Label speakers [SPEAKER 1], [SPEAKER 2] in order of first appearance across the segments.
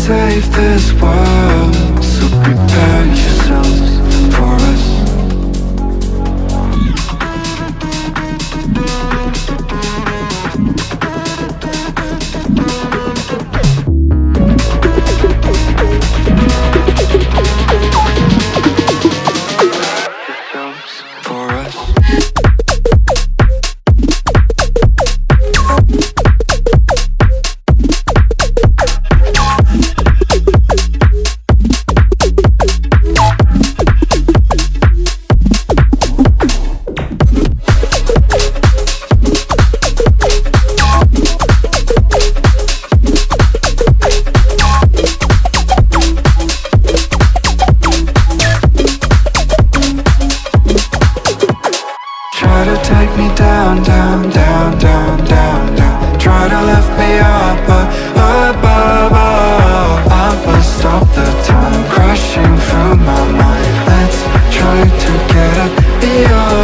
[SPEAKER 1] save this world, so prepare yourselves for us. For us. Try to take me down, down, down, down, down, down. Try to lift me up, above. I will stop the time crashing through my mind. Let's try to get up beyond.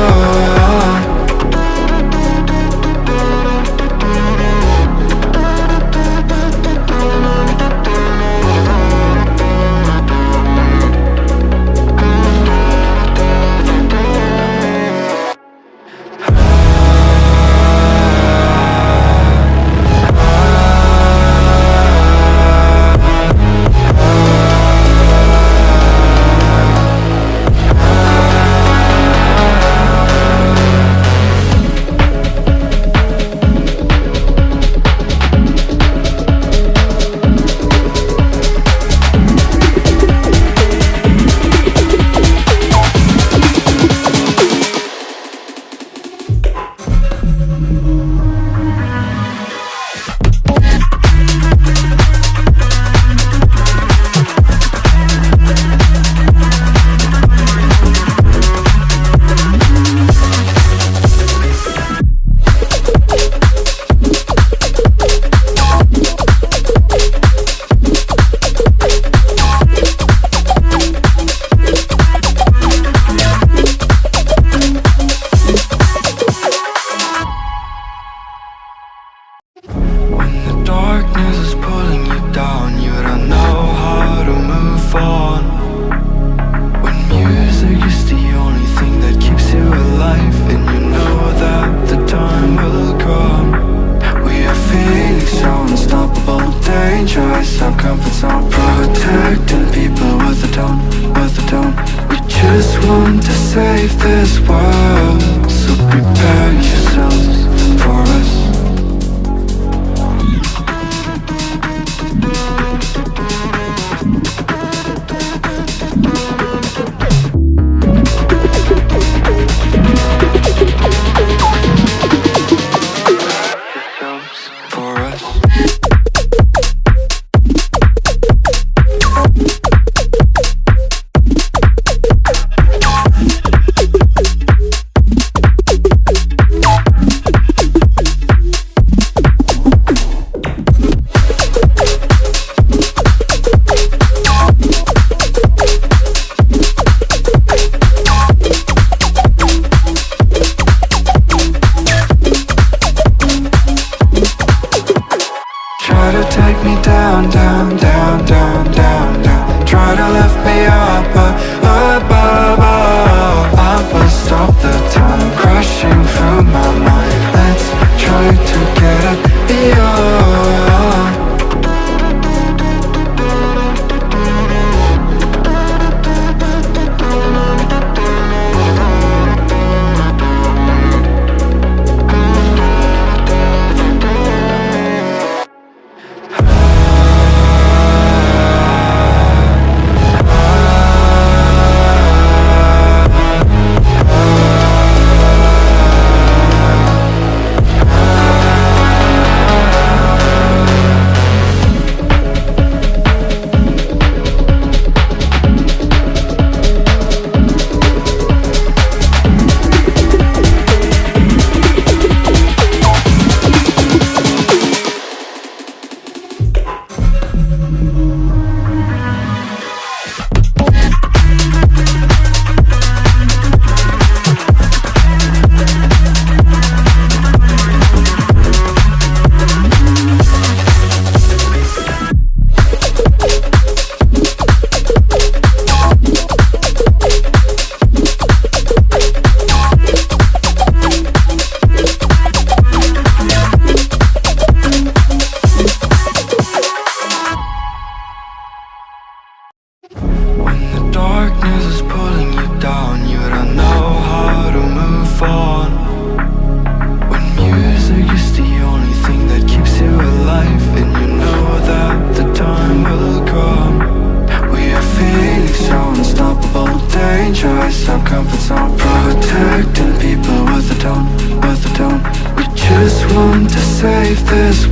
[SPEAKER 1] Darkness is pulling you down, you don't know how to move on. When music is the only thing that keeps you alive, and you know that the time will come. We are feeling so unstoppable, dangerous, our comfort zone, protecting people with a tone, with a tone. We just want to save this world, so prepare yourselves for us. For us. Try to take me down, down, down, down, down, down. Try to lift me up, above. I will stop the time crashing through my mind. Let's try to get up beyond. leave this